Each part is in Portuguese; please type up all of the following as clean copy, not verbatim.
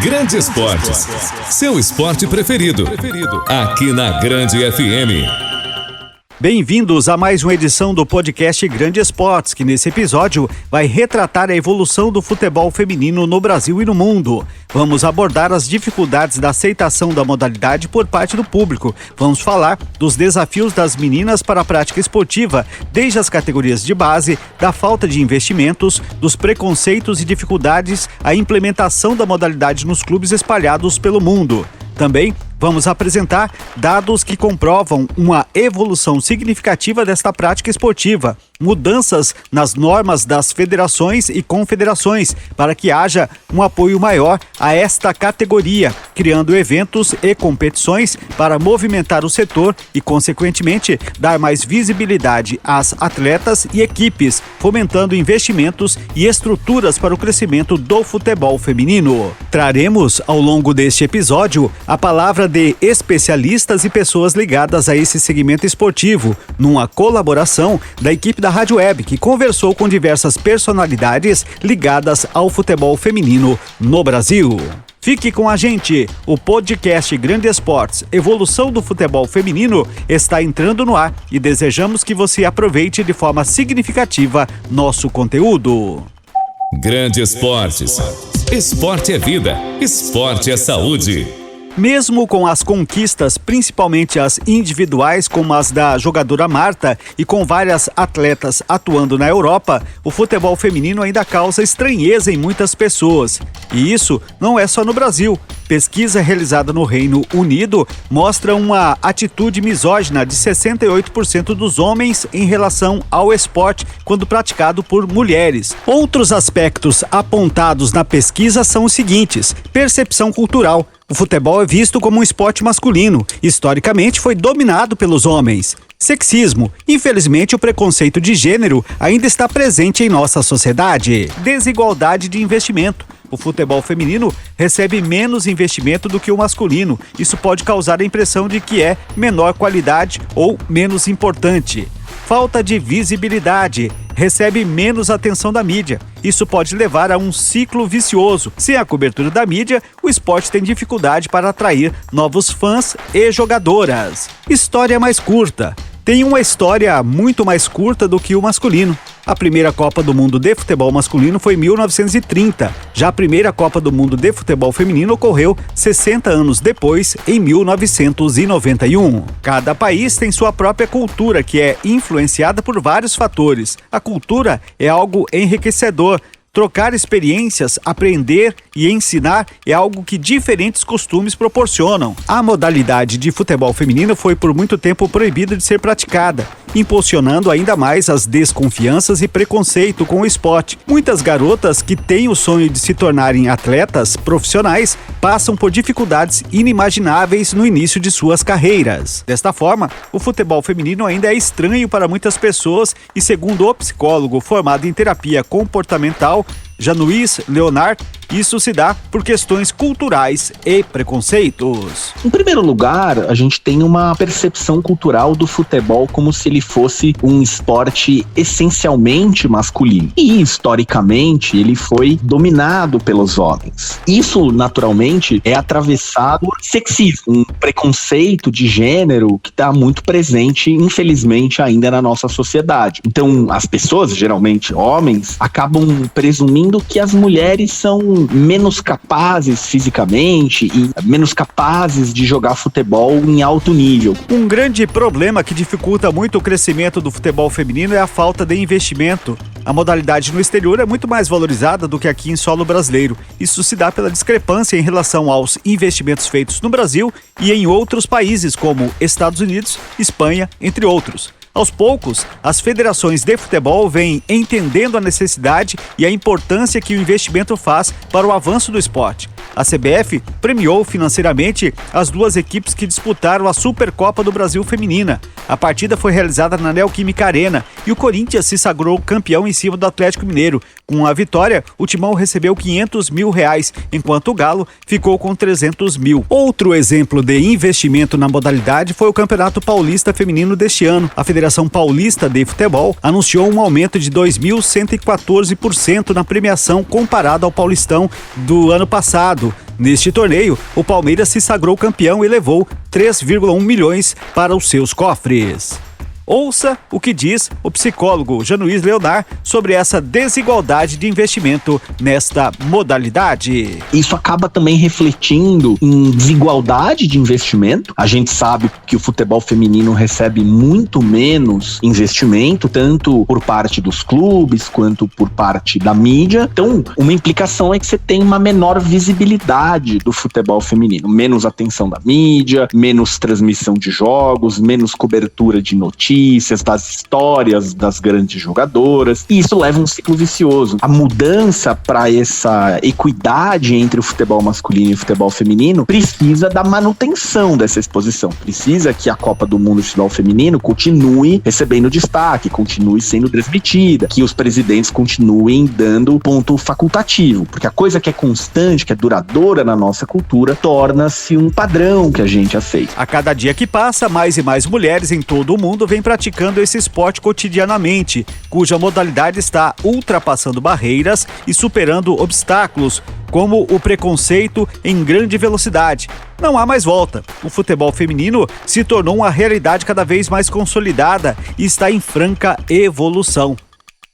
Grande Esportes, seu esporte preferido, aqui na Grande FM. Bem-vindos a mais uma edição do podcast Grande Esportes, que nesse episódio vai retratar a evolução do futebol feminino no Brasil e no mundo. Vamos abordar as dificuldades da aceitação da modalidade por parte do público. Vamos falar dos desafios das meninas para a prática esportiva, desde as categorias de base, da falta de investimentos, dos preconceitos e dificuldades à implementação da modalidade nos clubes espalhados pelo mundo. Também vamos apresentar dados que comprovam uma evolução significativa desta prática esportiva, mudanças nas normas das federações e confederações para que haja um apoio maior a esta categoria, criando eventos e competições para movimentar o setor e, consequentemente, dar mais visibilidade às atletas e equipes, fomentando investimentos e estruturas para o crescimento do futebol feminino. Traremos, ao longo deste episódio, a palavra de especialistas e pessoas ligadas a esse segmento esportivo, numa colaboração da equipe da Rádio Web, que conversou com diversas personalidades ligadas ao futebol feminino no Brasil. Fique com a gente, o podcast Grande Esportes, Evolução do Futebol Feminino, está entrando no ar e desejamos que você aproveite de forma significativa nosso conteúdo. Grande Esportes, esporte é vida, esporte é saúde. Mesmo com as conquistas, principalmente as individuais, como as da jogadora Marta, e com várias atletas atuando na Europa, o futebol feminino ainda causa estranheza em muitas pessoas. E isso não é só no Brasil. Pesquisa realizada no Reino Unido mostra uma atitude misógina de 68% dos homens em relação ao esporte quando praticado por mulheres. Outros aspectos apontados na pesquisa são os seguintes: percepção cultural. O futebol é visto como um esporte masculino. Historicamente, foi dominado pelos homens. Sexismo. Infelizmente, o preconceito de gênero ainda está presente em nossa sociedade. Desigualdade de investimento. O futebol feminino recebe menos investimento do que o masculino. Isso pode causar a impressão de que é menor qualidade ou menos importante. Falta de visibilidade. Recebe menos atenção da mídia. Isso pode levar a um ciclo vicioso. Sem a cobertura da mídia, o esporte tem dificuldade para atrair novos fãs e jogadoras. História mais curta. Tem uma história muito mais curta do que o masculino. A primeira Copa do Mundo de futebol masculino foi em 1930. Já a primeira Copa do Mundo de futebol feminino ocorreu 60 anos depois, em 1991. Cada país tem sua própria cultura, que é influenciada por vários fatores. A cultura é algo enriquecedor. Trocar experiências, aprender e ensinar é algo que diferentes costumes proporcionam. A modalidade de futebol feminino foi por muito tempo proibida de ser praticada, impulsionando ainda mais as desconfianças e preconceito com o esporte. Muitas garotas que têm o sonho de se tornarem atletas profissionais passam por dificuldades inimagináveis no início de suas carreiras. Desta forma, o futebol feminino ainda é estranho para muitas pessoas e, segundo o psicólogo formado em terapia comportamental, Januís Leonard, isso se dá por questões culturais e preconceitos. Em primeiro lugar, a gente tem uma percepção cultural do futebol como se ele fosse um esporte essencialmente masculino. E, historicamente, ele foi dominado pelos homens. Isso, naturalmente, é atravessado por sexismo, um preconceito de gênero que está muito presente, infelizmente, ainda na nossa sociedade. Então, as pessoas, geralmente homens, acabam presumindo que as mulheres são menos capazes fisicamente e menos capazes de jogar futebol em alto nível. Um grande problema que dificulta muito o crescimento do futebol feminino é a falta de investimento. A modalidade no exterior é muito mais valorizada do que aqui em solo brasileiro. Isso se dá pela discrepância em relação aos investimentos feitos no Brasil e em outros países como Estados Unidos, Espanha, entre outros. Aos poucos, as federações de futebol vêm entendendo a necessidade e a importância que o investimento faz para o avanço do esporte. A CBF premiou financeiramente as duas equipes que disputaram a Supercopa do Brasil Feminina. A partida foi realizada na Neoquímica Arena e o Corinthians se sagrou campeão em cima do Atlético Mineiro. Com a vitória, o Timão recebeu R$500 mil, enquanto o Galo ficou com R$300 mil. Outro exemplo de investimento na modalidade foi o Campeonato Paulista Feminino deste ano. A Federação Paulista de Futebol anunciou um aumento de 2.114% na premiação comparado ao Paulistão do ano passado. Neste torneio, o Palmeiras se sagrou campeão e levou 3,1 milhões para os seus cofres. Ouça o que diz o psicólogo Januís Leonard sobre essa desigualdade de investimento nesta modalidade. Isso acaba também refletindo em desigualdade de investimento. A gente sabe que o futebol feminino recebe muito menos investimento, tanto por parte dos clubes quanto por parte da mídia. Então, uma implicação é que você tem uma menor visibilidade do futebol feminino, menos atenção da mídia, menos transmissão de jogos, menos cobertura de notícias, das histórias das grandes jogadoras, e isso leva um ciclo vicioso. A mudança para essa equidade entre o futebol masculino e o futebol feminino precisa da manutenção dessa exposição, precisa que a Copa do Mundo de futebol feminino continue recebendo destaque, continue sendo transmitida, que os presidentes continuem dando ponto facultativo, porque a coisa que é constante, que é duradoura na nossa cultura, torna-se um padrão que a gente aceita. A cada dia que passa, mais e mais mulheres em todo o mundo vêm praticando esse esporte cotidianamente, cuja modalidade está ultrapassando barreiras e superando obstáculos, como o preconceito em grande velocidade. Não há mais volta. O futebol feminino se tornou uma realidade cada vez mais consolidada e está em franca evolução.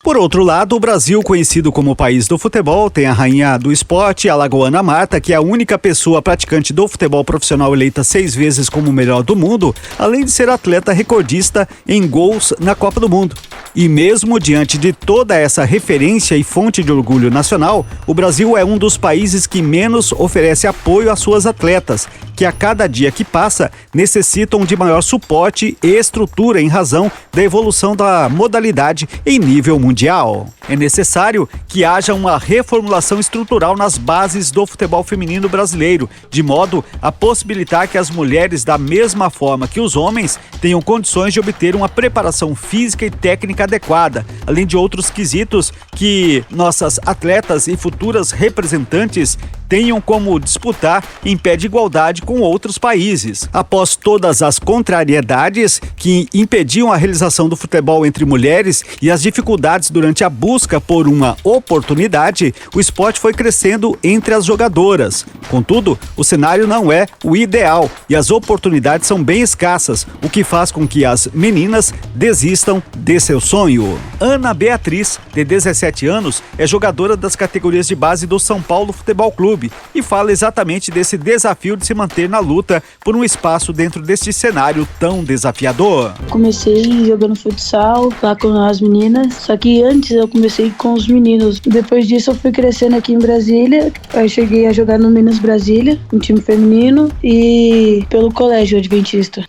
Por outro lado, o Brasil, conhecido como o país do futebol, tem a rainha do esporte, a alagoana Marta, que é a única pessoa praticante do futebol profissional eleita 6 vezes como melhor do mundo, além de ser atleta recordista em gols na Copa do Mundo. E mesmo diante de toda essa referência e fonte de orgulho nacional, o Brasil é um dos países que menos oferece apoio às suas atletas, que a cada dia que passa necessitam de maior suporte e estrutura em razão da evolução da modalidade em nível mundial. É necessário que haja uma reformulação estrutural nas bases do futebol feminino brasileiro, de modo a possibilitar que as mulheres, da mesma forma que os homens, tenham condições de obter uma preparação física e técnica adequada, além de outros quesitos que nossas atletas e futuras representantes tenham como disputar em pé de igualdade com outros países. Após todas as contrariedades que impediam a realização do futebol entre mulheres e as dificuldades durante a busca por uma oportunidade, o esporte foi crescendo entre as jogadoras. Contudo, o cenário não é o ideal e as oportunidades são bem escassas, o que faz com que as meninas desistam de seu sonho. Ana Beatriz, de 17 anos, é jogadora das categorias de base do São Paulo Futebol Clube e fala exatamente desse desafio de se manter na luta por um espaço dentro deste cenário tão desafiador. Comecei jogando futsal lá com as meninas, só que antes eu comecei com os meninos. Depois disso eu fui crescendo aqui em Brasília, aí cheguei a jogar no Minas Brasília, um time feminino, e pelo colégio adventista.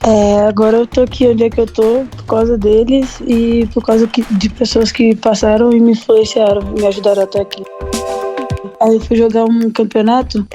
Agora eu tô aqui onde é que eu tô por causa deles e por causa de pessoas que passaram e me influenciaram, me ajudaram até aqui. Aí eu fui jogar um campeonato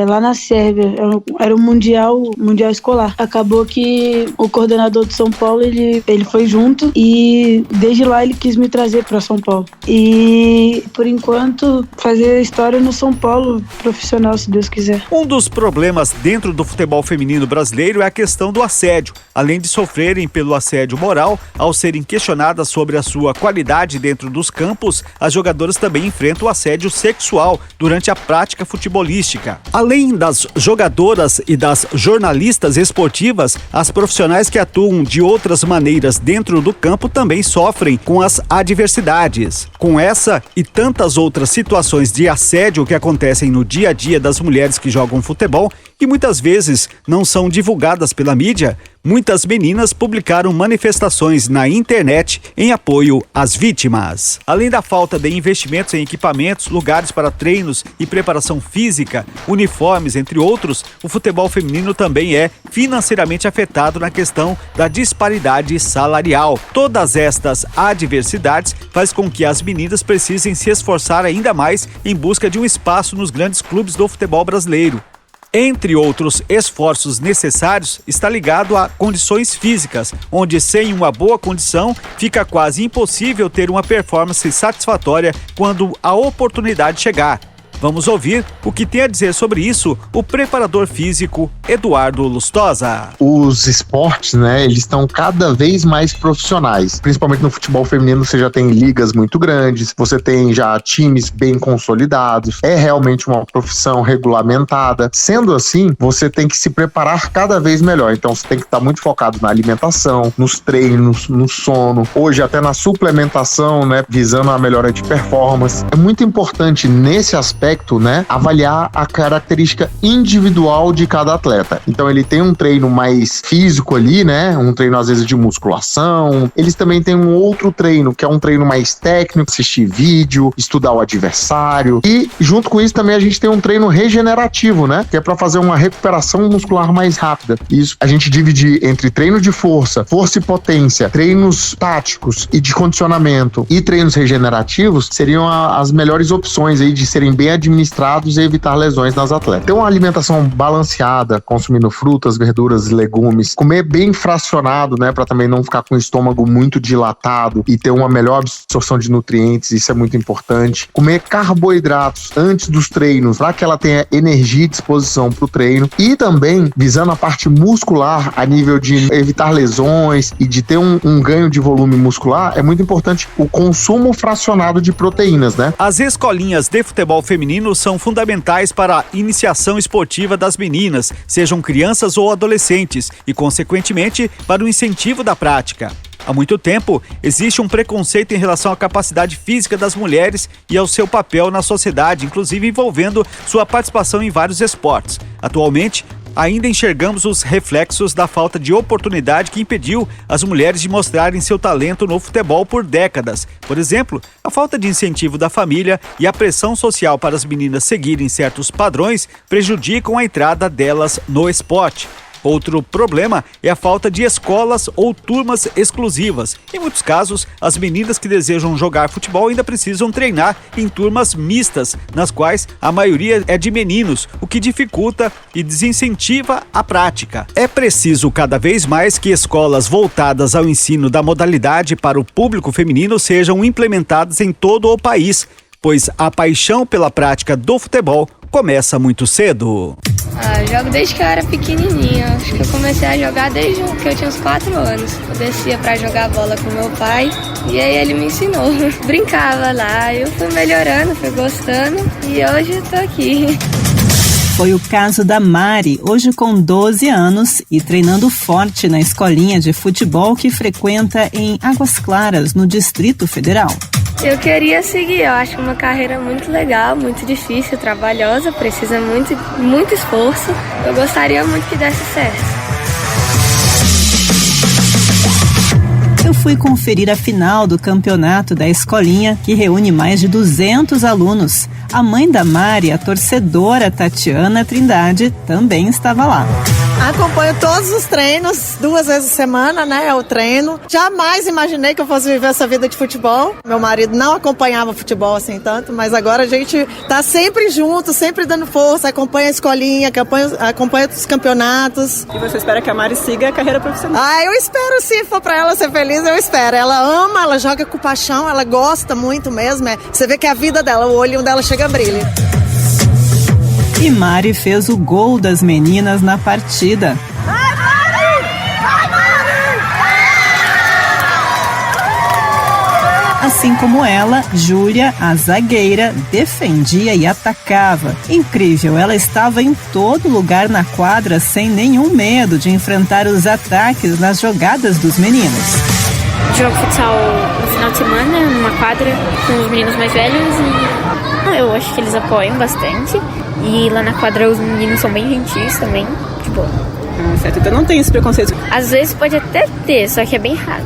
lá na Sérvia, era um mundial escolar. Acabou que o coordenador de São Paulo, ele foi junto e desde lá ele quis me trazer para São Paulo. E por enquanto fazer história no São Paulo profissional, se Deus quiser. Um dos problemas dentro do futebol feminino brasileiro é a questão do assédio. Além de sofrerem pelo assédio moral, ao serem questionadas sobre a sua qualidade dentro dos campos, as jogadoras também enfrentam o assédio sexual durante a prática futebolística. Além das jogadoras e das jornalistas esportivas, as profissionais que atuam de outras maneiras dentro do campo também sofrem com as adversidades. Com essa e tantas outras situações de assédio que acontecem no dia a dia das mulheres que jogam futebol e muitas vezes não são divulgadas pela mídia, muitas meninas publicaram manifestações na internet em apoio às vítimas. Além da falta de investimentos em equipamentos, lugares para treinos e preparação física, uniformes, entre outros, o futebol feminino também é financeiramente afetado na questão da disparidade salarial. Todas estas adversidades fazem com que as meninas precisem se esforçar ainda mais em busca de um espaço nos grandes clubes do futebol brasileiro. Entre outros esforços necessários, está ligado a condições físicas, onde sem uma boa condição fica quase impossível ter uma performance satisfatória quando a oportunidade chegar. Vamos ouvir o que tem a dizer sobre isso o preparador físico Eduardo Lustosa. Os esportes, né, eles estão cada vez mais profissionais, principalmente no futebol feminino. Você já tem ligas muito grandes, você tem já times bem consolidados, é realmente uma profissão regulamentada. Sendo assim, você tem que se preparar cada vez melhor, então você tem que estar muito focado na alimentação, nos treinos, no sono, hoje até na suplementação, né, visando a melhora de performance. É muito importante nesse aspecto, né, avaliar a característica individual de cada atleta. Então ele tem um treino mais físico ali, né, um treino às vezes de musculação. Eles também têm um outro treino, que é um treino mais técnico, assistir vídeo, estudar o adversário. E junto com isso também a gente tem um treino regenerativo, né, que é para fazer uma recuperação muscular mais rápida. Isso a gente divide entre treino de força e potência, treinos táticos e de condicionamento e treinos regenerativos seriam as melhores opções aí de serem bem administrados e evitar lesões nas atletas. Ter uma alimentação balanceada, consumindo frutas, verduras e legumes, comer bem fracionado, né, para também não ficar com o estômago muito dilatado e ter uma melhor absorção de nutrientes, isso é muito importante. Comer carboidratos antes dos treinos, para que ela tenha energia e disposição para o treino, e também visando a parte muscular a nível de evitar lesões e de ter um ganho de volume muscular, é muito importante o consumo fracionado de proteínas, né? As escolinhas de futebol feminino são fundamentais para a iniciação esportiva das meninas, sejam crianças ou adolescentes, e, consequentemente, para o incentivo da prática. Há muito tempo, existe um preconceito em relação à capacidade física das mulheres e ao seu papel na sociedade, inclusive envolvendo sua participação em vários esportes. Atualmente, ainda enxergamos os reflexos da falta de oportunidade que impediu as mulheres de mostrarem seu talento no futebol por décadas. Por exemplo, a falta de incentivo da família e a pressão social para as meninas seguirem certos padrões prejudicam a entrada delas no esporte. Outro problema é a falta de escolas ou turmas exclusivas. Em muitos casos, as meninas que desejam jogar futebol ainda precisam treinar em turmas mistas, nas quais a maioria é de meninos, o que dificulta e desincentiva a prática. É preciso cada vez mais que escolas voltadas ao ensino da modalidade para o público feminino sejam implementadas em todo o país, pois a paixão pela prática do futebol começa muito cedo. Jogo desde que eu era pequenininha. Acho que eu comecei a jogar desde que eu tinha uns 4 anos. Eu descia pra jogar bola com meu pai e aí ele me ensinou. Brincava lá, eu fui melhorando, fui gostando e hoje eu tô aqui. Foi o caso da Mari, hoje com 12 anos e treinando forte na escolinha de futebol que frequenta em Águas Claras, no Distrito Federal. Eu queria seguir, eu acho uma carreira muito legal, muito difícil, trabalhosa, precisa muito esforço. Eu gostaria muito que desse certo. Eu fui conferir a final do campeonato da escolinha, que reúne mais de 200 alunos. A mãe da Mari, a torcedora Tatiana Trindade, também estava lá. Acompanho todos os treinos, 2 vezes a semana, né, é o treino. Jamais imaginei que eu fosse viver essa vida de futebol. Meu marido não acompanhava futebol assim tanto, mas agora a gente tá sempre junto, sempre dando força, acompanha a escolinha, acompanha os campeonatos. E você espera que a Mari siga a carreira profissional? Eu espero sim, se for pra ela ser feliz, eu espero. Ela ama, ela joga com paixão, ela gosta muito mesmo. Você vê que é a vida dela, o olhinho dela chega a brilho. E Mari fez o gol das meninas na partida. Vai, Mari! Vai, Mari! Assim como ela, Júlia, a zagueira, defendia e atacava. Incrível, ela estava em todo lugar na quadra sem nenhum medo de enfrentar os ataques nas jogadas dos meninos. Jogo futsal no final de semana, numa quadra com os meninos mais velhos e eu acho que eles apoiam bastante. E lá na quadra os meninos são bem gentis também, de boa. Certo, então não tem esse preconceito? Às vezes pode até ter, só que é bem raro.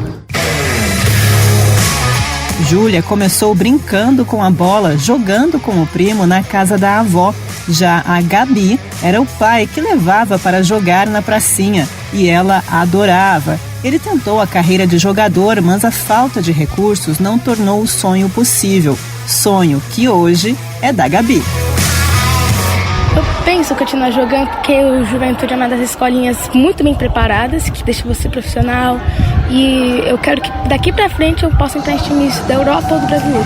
Júlia começou brincando com a bola, jogando com o primo na casa da avó. Já a Gabi era o pai que levava para jogar na pracinha e ela adorava. Ele tentou a carreira de jogador, mas a falta de recursos não tornou o sonho possível. Sonho que hoje é da Gabi. Eu penso continuar jogando porque o Juventude é uma das escolinhas muito bem preparadas, que deixa você profissional. E eu quero que daqui pra frente eu possa entrar em times da Europa ou do brasileiro.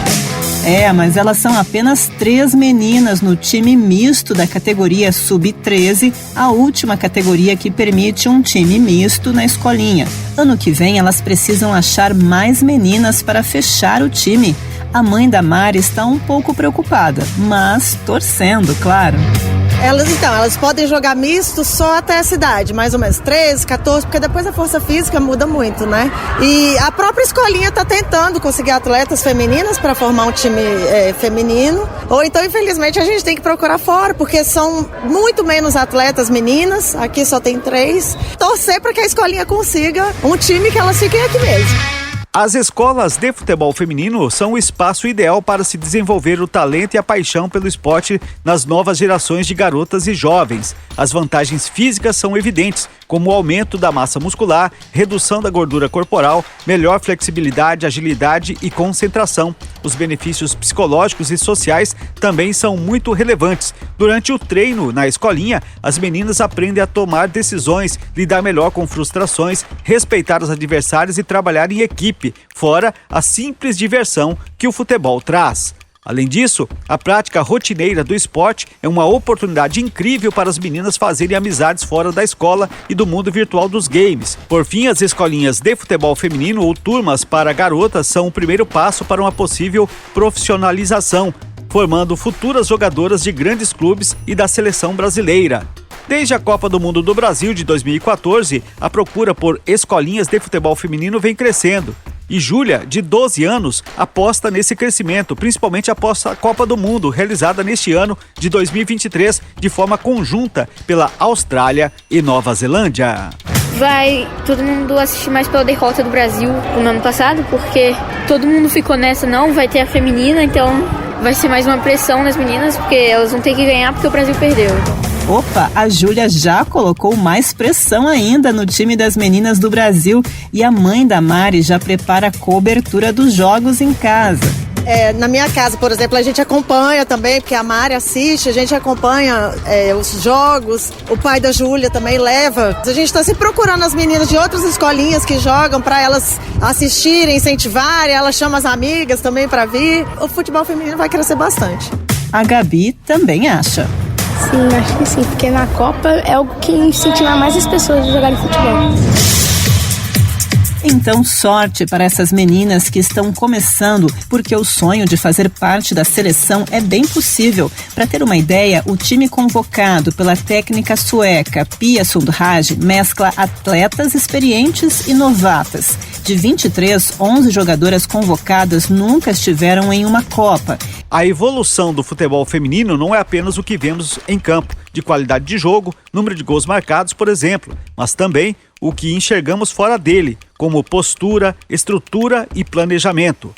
Mas elas são apenas 3 meninas no time misto da categoria Sub-13, a última categoria que permite um time misto na escolinha. Ano que vem elas precisam achar mais meninas para fechar o time. A mãe da Mari está um pouco preocupada, mas torcendo, claro. Elas podem jogar misto só até essa idade, mais ou menos 13, 14, porque depois a força física muda muito, né? E a própria escolinha está tentando conseguir atletas femininas para formar um time feminino, ou então, infelizmente, a gente tem que procurar fora, porque são muito menos atletas meninas, aqui só tem 3. Torcer para que a escolinha consiga um time que elas fiquem aqui mesmo. As escolas de futebol feminino são o espaço ideal para se desenvolver o talento e a paixão pelo esporte nas novas gerações de garotas e jovens. As vantagens físicas são evidentes, como o aumento da massa muscular, redução da gordura corporal, melhor flexibilidade, agilidade e concentração. Os benefícios psicológicos e sociais também são muito relevantes. Durante o treino na escolinha, as meninas aprendem a tomar decisões, lidar melhor com frustrações, respeitar os adversários e trabalhar em equipe, fora a simples diversão que o futebol traz. Além disso, a prática rotineira do esporte é uma oportunidade incrível para as meninas fazerem amizades fora da escola e do mundo virtual dos games. Por fim, as escolinhas de futebol feminino ou turmas para garotas são o primeiro passo para uma possível profissionalização, formando futuras jogadoras de grandes clubes e da seleção brasileira. Desde a Copa do Mundo do Brasil de 2014, a procura por escolinhas de futebol feminino vem crescendo. E Júlia, de 12 anos, aposta nesse crescimento, principalmente após a Copa do Mundo, realizada neste ano de 2023, de forma conjunta pela Austrália e Nova Zelândia. Vai todo mundo assistir mais pela derrota do Brasil no ano passado, porque todo mundo ficou nessa, não, vai ter a feminina, então vai ser mais uma pressão nas meninas, porque elas vão ter que ganhar porque o Brasil perdeu. Opa, a Júlia já colocou mais pressão ainda no time das meninas do Brasil e a mãe da Mari já prepara a cobertura dos jogos em casa. Na minha casa, por exemplo, a gente acompanha também, porque a Mari assiste, a gente acompanha os jogos, o pai da Júlia também leva. A gente está sempre procurando as meninas de outras escolinhas que jogam para elas assistirem, incentivarem, elas chamam as amigas também para vir. O futebol feminino vai crescer bastante. A Gabi também acha. Sim, acho que sim, porque na Copa é algo que incentiva mais as pessoas a jogarem futebol. Então, sorte para essas meninas que estão começando, porque o sonho de fazer parte da seleção é bem possível. Para ter uma ideia, o time convocado pela técnica sueca Pia Sundhage mescla atletas experientes e novatas. De 23, 11 jogadoras convocadas nunca estiveram em uma Copa. A evolução do futebol feminino não é apenas o que vemos em campo, de qualidade de jogo, número de gols marcados, por exemplo, mas também o que enxergamos fora dele, como postura, estrutura e planejamento.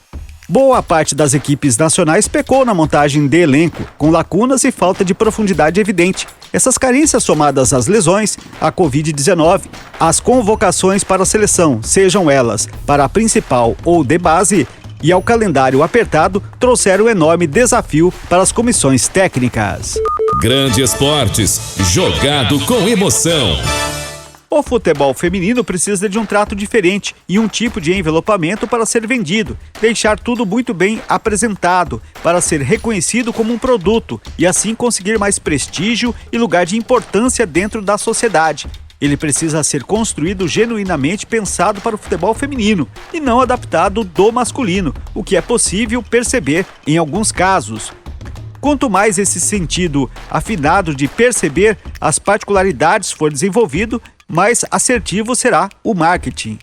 Boa parte das equipes nacionais pecou na montagem de elenco, com lacunas e falta de profundidade evidente. Essas carências somadas às lesões, à Covid-19, às convocações para a seleção, sejam elas para a principal ou de base, e ao calendário apertado, trouxeram um enorme desafio para as comissões técnicas. Grande Esportes, jogado com emoção. O futebol feminino precisa de um trato diferente e um tipo de envelopamento para ser vendido, deixar tudo muito bem apresentado, para ser reconhecido como um produto e assim conseguir mais prestígio e lugar de importância dentro da sociedade. Ele precisa ser construído genuinamente pensado para o futebol feminino e não adaptado do masculino, o que é possível perceber em alguns casos. Quanto mais esse sentido afinado de perceber as particularidades for desenvolvido, mais assertivo será o marketing.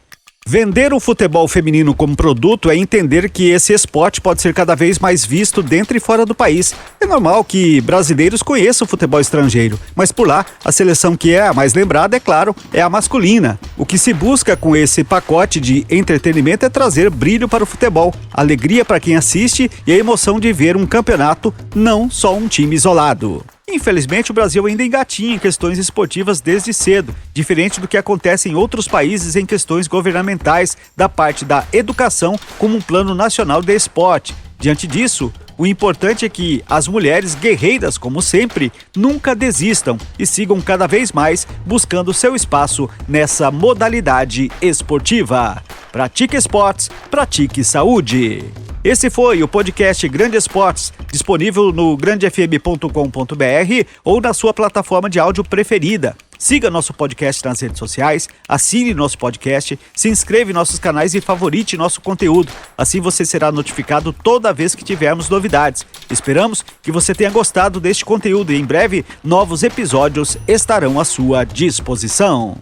Vender o futebol feminino como produto é entender que esse esporte pode ser cada vez mais visto dentro e fora do país. É normal que brasileiros conheçam o futebol estrangeiro, mas por lá, a seleção que é a mais lembrada, é claro, é a masculina. O que se busca com esse pacote de entretenimento é trazer brilho para o futebol, alegria para quem assiste e a emoção de ver um campeonato, não só um time isolado. Infelizmente, o Brasil ainda engatinha em questões esportivas desde cedo, diferente do que acontece em outros países em questões governamentais da parte da educação como um plano nacional de esporte. Diante disso, o importante é que as mulheres guerreiras, como sempre, nunca desistam e sigam cada vez mais buscando seu espaço nessa modalidade esportiva. Pratique esportes, pratique saúde. Esse foi o podcast Grande Esportes, disponível no grandefm.com.br ou na sua plataforma de áudio preferida. Siga nosso podcast nas redes sociais, assine nosso podcast, se inscreva em nossos canais e favorite nosso conteúdo. Assim você será notificado toda vez que tivermos novidades. Esperamos que você tenha gostado deste conteúdo e em breve novos episódios estarão à sua disposição.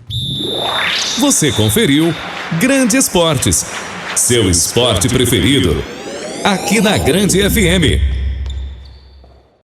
Você conferiu Grande Esportes, seu esporte preferido, aqui na Grande FM.